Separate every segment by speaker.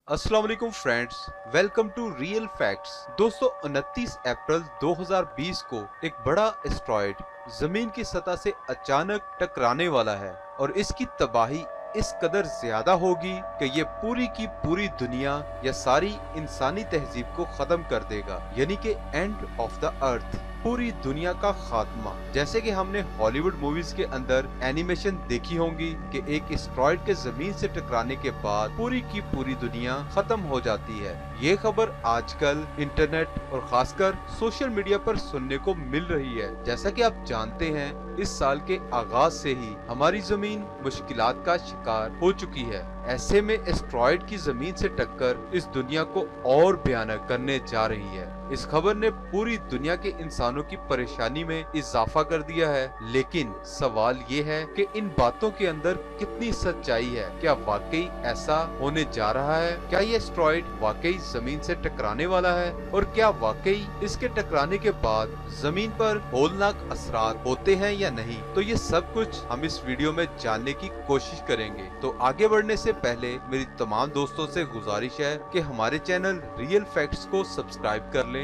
Speaker 1: अस्सलाम वालेकुम friends, welcome to real facts. दोस्तों 29 अप्रैल 2020 को एक बड़ा एस्ट्रॉयड जमीन की सतह से अचानक टकराने वाला है और इसकी तबाही इस कदर ज्यादा होगी कि ये पूरी की पूरी दुनिया या सारी इंसानी तहजीब को खत्म कर देगा, यानी कि एंड ऑफ द अर्थ, पूरी दुनिया का खात्मा। जैसे कि हमने हॉलीवुड मूवीज के अंदर एनिमेशन देखी होंगी कि एक एस्ट्रॉयड के जमीन से टकराने के बाद पूरी की पूरी दुनिया खत्म हो जाती है। ये खबर आजकल इंटरनेट और खासकर सोशल मीडिया पर सुनने को मिल रही है। जैसा कि आप जानते हैं, इस साल के आगाज से ही हमारी जमीन मुश्किलात का शिकार हो चुकी है। ऐसे में एस्ट्रॉयड की जमीन से टक्कर इस दुनिया को और भयानक करने जा रही है। इस खबर ने पूरी दुनिया के इंसानों की परेशानी में इजाफा कर दिया है। लेकिन सवाल ये है कि इन बातों के अंदर कितनी सच्चाई है। क्या वाकई ऐसा होने जा रहा है? क्या ये एस्ट्रॉयड वाकई जमीन से टकराने वाला है? और क्या वाकई इसके टकराने के बाद जमीन पर होलनाक असरात होते हैं या नहीं? तो ये सब कुछ हम इस वीडियो में जानने की कोशिश करेंगे। तो आगे बढ़ने से पहले मेरी तमाम दोस्तों से गुजारिश है कि हमारे चैनल रियल फैक्ट्स को सब्सक्राइब कर लें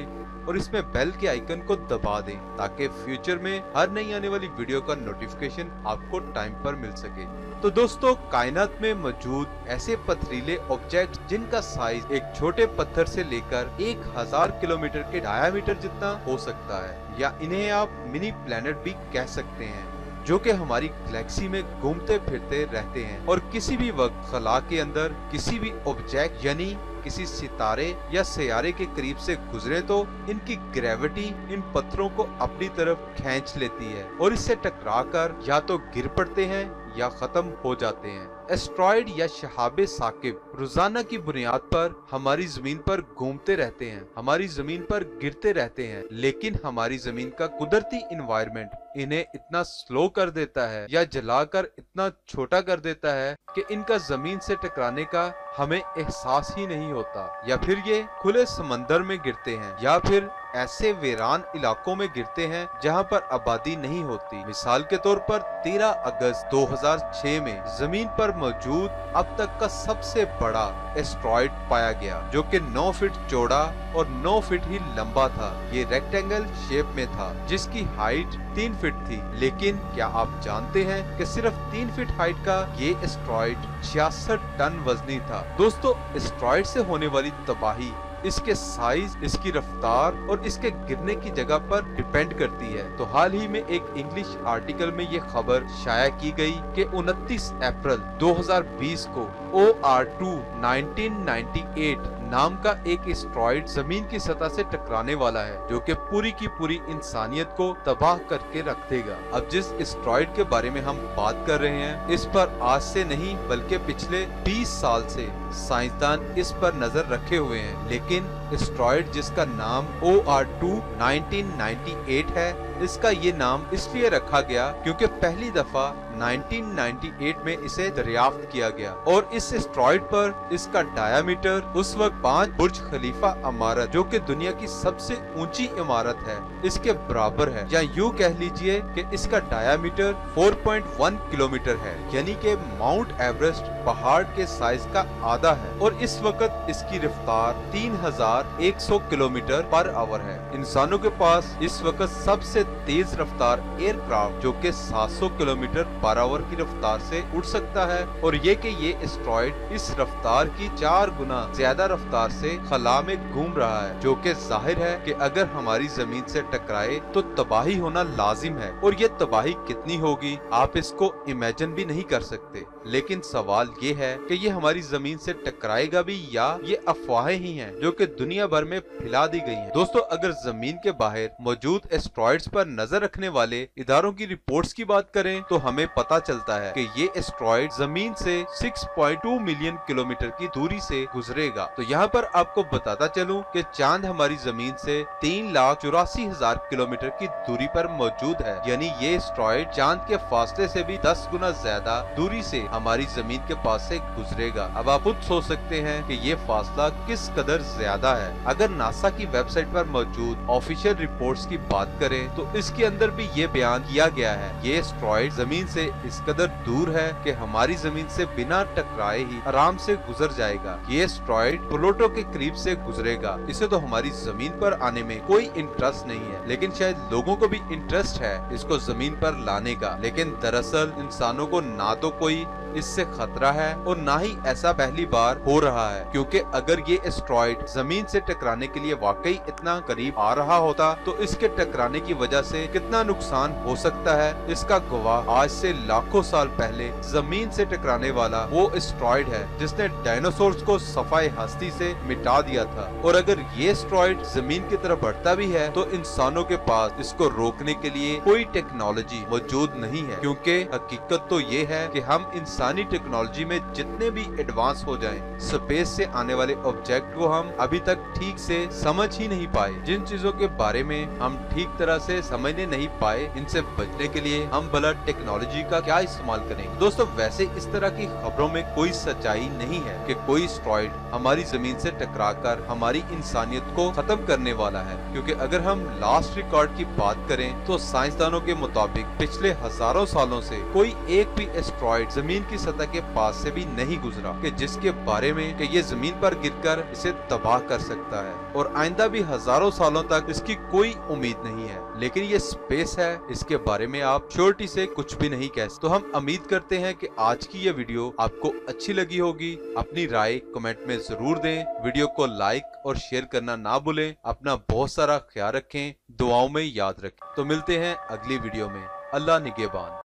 Speaker 1: और इसमें बेल के आइकन को दबा दें ताकि फ्यूचर में हर नई आने वाली वीडियो का नोटिफिकेशन आपको टाइम पर मिल सके। तो दोस्तों, कायनात में मौजूद ऐसे पथरीले ऑब्जेक्ट जिनका साइज एक छोटे पत्थर से लेकर 1000 किलोमीटर के डायामीटर जितना हो सकता है, या इन्हें आप मिनी प्लेनेट भी कह सकते हैं, जो कि हमारी गैलेक्सी में घूमते फिरते रहते हैं और किसी भी वक्त खला के अंदर किसी भी ऑब्जेक्ट यानी किसी सितारे या सैयारे के करीब से गुजरे तो इनकी ग्रेविटी इन पत्थरों को अपनी तरफ खींच लेती है और इससे टकराकर या तो गिर पड़ते हैं या खत्म हो जाते हैं। एस्ट्रॉयड या शहाबे साकिब रोजाना की बुनियाद पर हमारी जमीन पर घूमते रहते हैं, हमारी जमीन पर गिरते रहते हैं, लेकिन हमारी जमीन का कुदरती इन्वायरमेंट इन्हें इतना स्लो कर देता है या जलाकर इतना छोटा कर देता है कि इनका जमीन से टकराने का हमें एहसास ही नहीं होता। या फिर ये खुले समंदर में गिरते हैं या फिर ऐसे वीरान इलाकों में गिरते हैं जहां पर आबादी नहीं होती। मिसाल के तौर पर 13 अगस्त 2006 में जमीन पर मौजूद अब तक का सबसे बड़ा एस्ट्रॉयड पाया गया, जो कि 9 फीट चौड़ा और 9 फीट ही लंबा था। ये रेक्टेंगल शेप में था जिसकी हाइट 3 फीट थी। लेकिन क्या आप जानते हैं कि सिर्फ 3 फीट हाइट का ये एस्ट्रॉयड 66 टन वजनी था। दोस्तों, एस्ट्रॉयड से होने वाली तबाही इसके साइज, इसकी रफ्तार और इसके गिरने की जगह पर डिपेंड करती है। तो हाल ही में एक इंग्लिश आर्टिकल में ये खबर शाया की गई कि 29 अप्रैल 2020 को OR2 1998 नाम का एक एस्ट्रॉयड जमीन की सतह से टकराने वाला है, जो कि पूरी की पूरी इंसानियत को तबाह करके रख देगा। अब जिस एस्ट्रॉयड के बारे में हम बात कर रहे हैं, इस पर आज से नहीं बल्कि पिछले 20 साल से साइंसदान इस पर नजर रखे हुए हैं। लेकिन एस्ट्रॉयड जिसका नाम OR2 1998 है, इसका ये नाम इसलिए रखा गया क्योंकि पहली दफा 1998 में इसे दरियाफ्त किया गया और इस एस्ट्रॉयड पर इसका डायामीटर उस वक्त 5 बुर्ज खलीफा इमारत, जो कि दुनिया की सबसे ऊंची इमारत है, इसके बराबर है। या यूँ कह लीजिए कि इसका डायामीटर 4.1 किलोमीटर है, यानी कि माउंट एवरेस्ट पहाड़ के साइज का आधा है। और इस वक्त इसकी रफ्तार 3100 किलोमीटर पर आवर है। इंसानों के पास इस वक्त सबसे तेज रफ्तार एयरक्राफ्ट, जो कि 700 किलोमीटर पर आवर की रफ्तार से उड़ सकता है, और ये कि ये एस्ट्रॉयड इस रफ्तार की 4 गुना ज्यादा रफ्तार से खला में घूम रहा है, जो कि जाहिर है कि अगर हमारी जमीन से टकराए तो तबाही होना लाजिम है। और ये तबाही कितनी होगी आप इसको इमेजिन भी नहीं कर सकते। लेकिन सवाल ये है कि ये हमारी जमीन से टकराएगा भी या ये अफवाहें ही हैं जो कि दुनिया भर में फैला दी गई हैं। दोस्तों, अगर जमीन के बाहर मौजूद एस्ट्रॉयड्स पर नजर रखने वाले इदारों की रिपोर्ट्स की बात करें तो हमें पता चलता है कि ये एस्ट्रॉयड जमीन से 6.2 मिलियन किलोमीटर की दूरी से गुजरेगा। तो यहाँ पर आपको बताता चलूं कि चांद हमारी जमीन से 3,84,000 किलोमीटर की दूरी पर मौजूद है, यानी ये एस्ट्रॉयड चांद के फासले से भी 10 गुना ज्यादा दूरी से हमारी जमीन के पास से गुजरेगा। अब आप खुद सोच सकते हैं कि ये फासला किस कदर ज्यादा है। अगर नासा की वेबसाइट पर मौजूद ऑफिशियल रिपोर्ट्स की बात करें तो इसके अंदर भी ये बयान किया गया है, ये एस्ट्रॉयड जमीन से से इस कदर दूर है कि हमारी जमीन से बिना टकराए ही आराम से गुजर जाएगा। ये एस्ट्रॉइड प्लूटो के करीब से गुजरेगा। इसे तो हमारी जमीन पर आने में कोई इंटरेस्ट नहीं है, लेकिन शायद लोगों को भी इंटरेस्ट है इसको जमीन पर लाने का। लेकिन दरअसल इंसानों को ना तो कोई इससे खतरा है और ना ही ऐसा पहली बार हो रहा है, क्योंकि अगर ये एस्ट्रॉइड जमीन से टकराने के लिए वाकई इतना करीब आ रहा होता तो इसके टकराने की वजह से कितना नुकसान हो सकता है, इसका गवाह आज से लाखों साल पहले जमीन से टकराने वाला वो एस्ट्रॉइड है जिसने डायनासोर्स को सफाए हस्ती से मिटा दिया था। और अगर ये एस्ट्रॉइड जमीन की तरफ बढ़ता भी है तो इंसानों के पास इसको रोकने के लिए कोई टेक्नोलॉजी मौजूद नहीं है, क्योंकि हकीकत तो ये है कि हम इंसानी टेक्नोलॉजी में जितने भी एडवांस हो जाएं, स्पेस से आने वाले ऑब्जेक्ट को हम अभी तक ठीक से समझ ही नहीं पाए। जिन चीजों के बारे में हम ठीक तरह से समझने नहीं पाए, इनसे बचने के लिए हम भला टेक्नोलॉजी का क्या इस्तेमाल करें। दोस्तों, वैसे इस तरह की खबरों में कोई सच्चाई नहीं है कि कोई एस्ट्रॉइड हमारी जमीन से टकराकर हमारी इंसानियत को खत्म करने वाला है, क्योंकि अगर हम लास्ट रिकॉर्ड की बात करें तो साइंसदानों के मुताबिक पिछले हजारों सालों से कोई एक भी एस्ट्रॉइड जमीन की सतह के पास से भी नहीं गुजरा कि जिसके बारे में कि ये जमीन पर गिरकर इसे तबाह कर सकता है, और आइंदा भी हजारों सालों तक इसकी कोई उम्मीद नहीं है। लेकिन ये स्पेस है, इसके बारे में आप श्योरिटी से कुछ भी नहीं कह सकते। तो हम उम्मीद करते हैं कि आज की ये वीडियो आपको अच्छी लगी होगी। अपनी राय कमेंट में जरूर दें, वीडियो को लाइक और शेयर करना ना भूलें। अपना बहुत सारा ख्याल रखें, दुआओं में याद रखें। तो मिलते हैं अगली वीडियो में। अल्लाह निगहबान।